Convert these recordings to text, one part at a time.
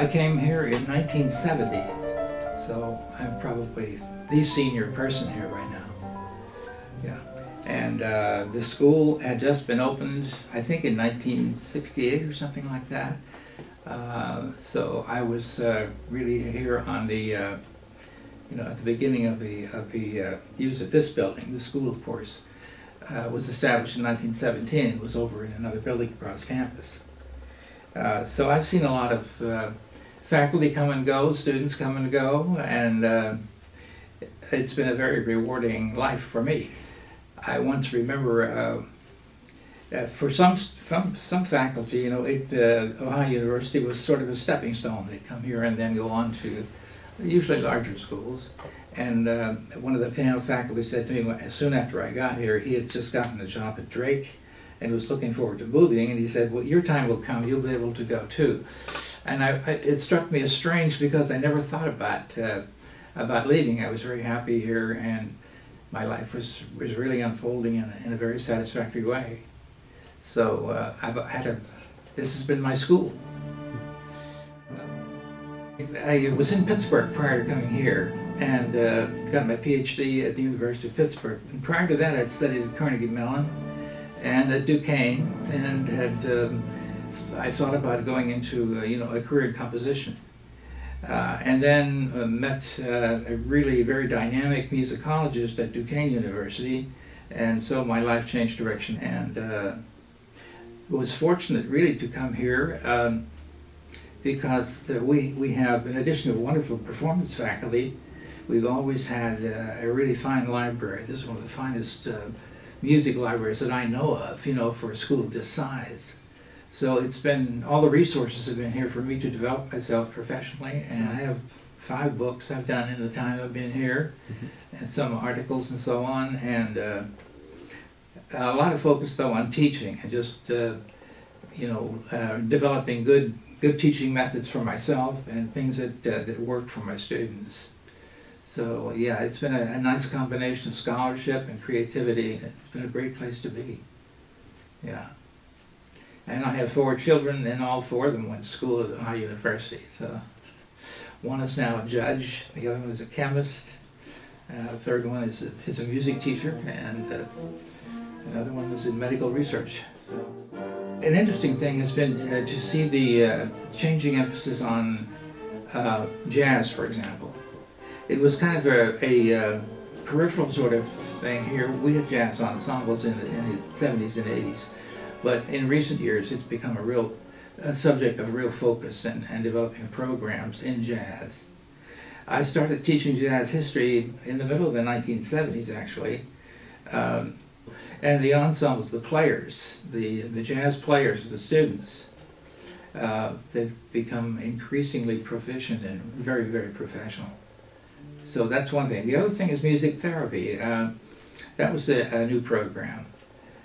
I came here in 1970, so I'm probably the senior person here right now. Yeah, and the school had just been opened, I think in 1968 or something like that. So I was really here on the, at the beginning of the use of this building. The school, of course, was established in 1917. It was over in another building across campus. So I've seen a lot of faculty come and go, students come and go, and it's been a very rewarding life for me. I once remember for some faculty, Ohio University was sort of a stepping stone. They'd come here and then go on to usually larger schools. And one of the piano faculty said to me soon after I got here, he had just gotten a job at Drake and was looking forward to moving, and he said, well, your time will come, you'll be able to go too. And it struck me as strange because I never thought about leaving. I was very happy here, and my life was really unfolding in a very satisfactory way. So this has been my school. I was in Pittsburgh prior to coming here, and got my PhD at the University of Pittsburgh. And prior to that, I'd studied at Carnegie Mellon and at Duquesne, and I thought about going into a career in composition. And then met a really very dynamic musicologist at Duquesne University, and so my life changed direction, and was fortunate really to come here because we have, in addition to wonderful performance faculty, we've always had a really fine library. This is one of the finest music libraries that I know of, for a school of this size. So it's been, all the resources have been here for me to develop myself professionally, and I have 5 books I've done in the time I've been here, and some articles and so on, and a lot of focus though on teaching and just developing good teaching methods for myself and things that work for my students. So yeah, it's been a nice combination of scholarship and creativity. It's been a great place to be. Yeah. And I have 4 children, and all 4 of them went to school at Ohio University. So one is now a judge, the other one is a chemist, the third one is a music teacher, and another one was in medical research. So an interesting thing has been to see the changing emphasis on jazz, for example. It was kind of a peripheral sort of thing here. We had jazz ensembles in the 70s and 80s. But in recent years, it's become a subject of real focus and developing programs in jazz. I started teaching jazz history in the middle of the 1970s, actually. And the ensembles, the players, the jazz players, the students, they've become increasingly proficient and very, very professional. So that's one thing. The other thing is music therapy. That was a new program.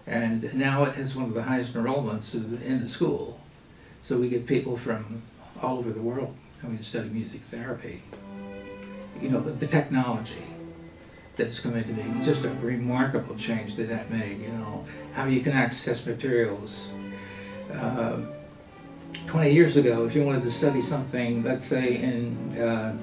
And now it has one of the highest enrollments in the school. So we get people from all over the world coming to study music therapy. The technology that's come into being, just a remarkable change that made, how you can access materials. 20 years ago, if you wanted to study something, let's say in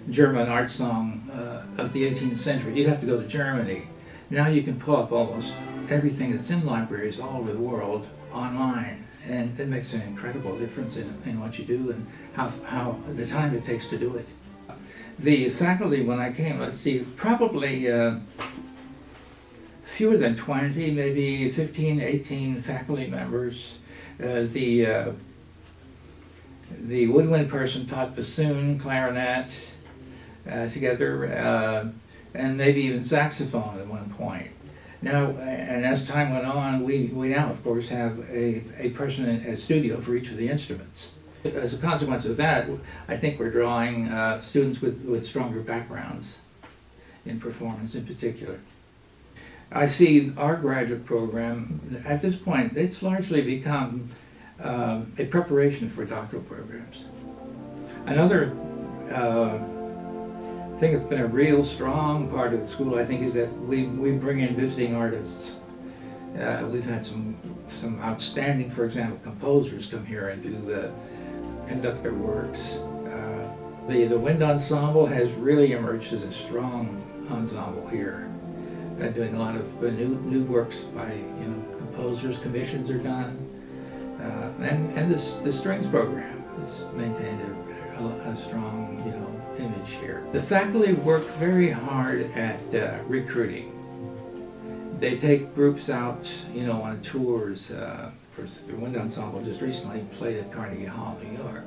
German art song of the 18th century, you'd have to go to Germany. Now you can pull up almost everything that's in libraries all over the world online, and it makes an incredible difference in what you do and how the time it takes to do it. The faculty, when I came, let's see, probably fewer than 20, maybe 15, 18 faculty members. The woodwind person taught bassoon, clarinet together, and maybe even saxophone at one point. Now, and as time went on, we now, of course, have a person in a studio for each of the instruments. As a consequence of that, I think we're drawing students with stronger backgrounds in performance in particular. I see our graduate program, at this point, it's largely become a preparation for doctoral programs. Another thing that's been a real strong part of the school, I think, is that we bring in visiting artists. We've had some outstanding, for example, composers come here and do conduct their works. The wind ensemble has really emerged as a strong ensemble here. Doing a lot of new works by composers. Commissions are done, and the strings program has maintained a strong image here. The faculty work very hard at recruiting. They take groups out on tours. Of course, the wind ensemble just recently played at Carnegie Hall, New York.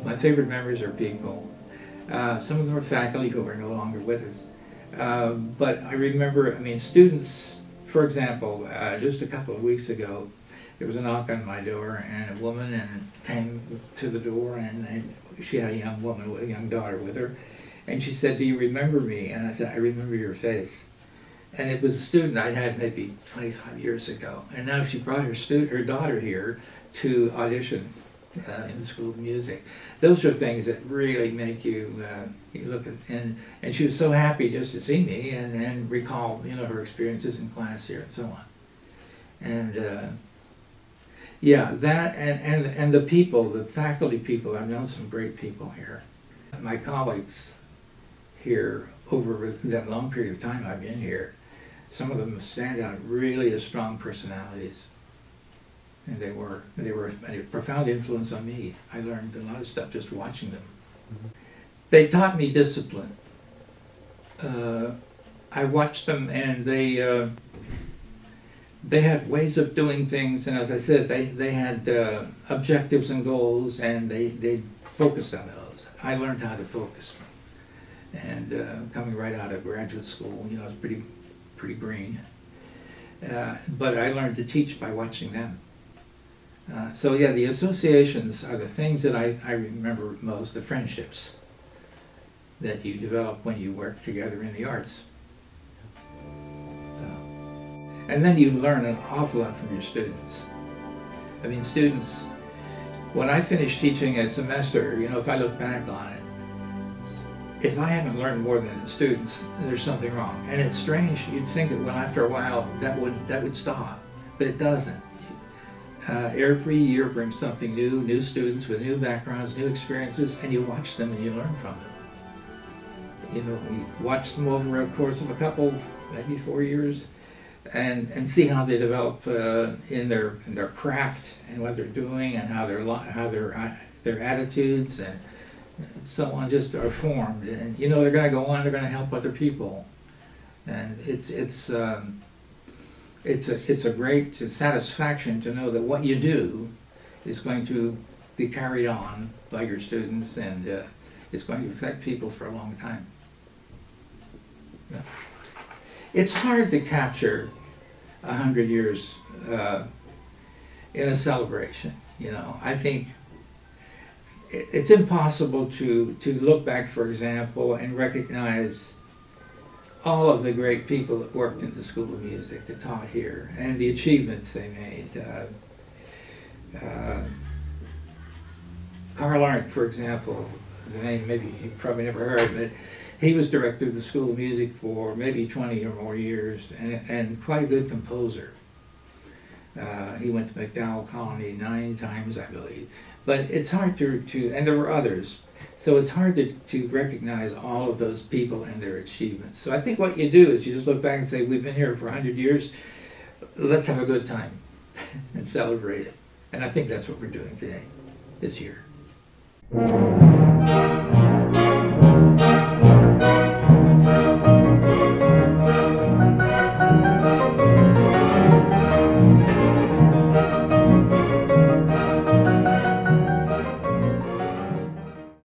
My favorite members are people. Some of them are faculty who are no longer with us. But I remember, students, for example, just a couple of weeks ago, there was a knock on my door, and a woman came to the door, and she had a young woman with a young daughter with her, and she said, "Do you remember me?" And I said, "I remember your face." And it was a student I'd had maybe 25 years ago, and now she brought her daughter here to audition in the School of Music. Those are things that really make you look at, and she was so happy just to see me and recall her experiences in class here and so on. And yeah, that and the people, the faculty people, I've known some great people here. My colleagues here over that long period of time I've been here, some of them stand out really as strong personalities. And they were a profound influence on me. I learned a lot of stuff just watching them. Mm-hmm. They taught me discipline. I watched them, and they had ways of doing things, and as I said, they had objectives and goals, and they focused on those. I learned how to focus. And coming right out of graduate school, I was pretty green. But I learned to teach by watching them. So yeah, the associations are the things that I remember most, the friendships that you develop when you work together in the arts. And then you learn an awful lot from your students. Students, when I finish teaching a semester, if I look back on it, if I haven't learned more than the students, there's something wrong. And it's strange, you'd think that after a while that would stop, but it doesn't. Every year brings something new students with new backgrounds, new experiences, and you watch them and you learn from them. We watch them over a course of a couple, maybe 4 years, and see how they develop in their craft and what they're doing, and how their attitudes and so on just are formed. And they're going to go on, they're going to help other people, and it's a great satisfaction to know that what you do is going to be carried on by your students, and it's going to affect people for a long time. Yeah. It's hard to capture 100 years in a celebration. I think it's impossible to look back, for example, and recognize all of the great people that worked in the School of Music, that taught here, and the achievements they made. Carl Arndt, for example, the name maybe you probably never heard, but he was director of the School of Music for maybe 20 or more years, and quite a good composer. He went to MacDowell Colony 9 times, I believe. But it's hard to and there were others, so it's hard to recognize all of those people and their achievements. So I think what you do is you just look back and say, we've been here for 100 years, let's have a good time and celebrate it. And I think that's what we're doing today, this year.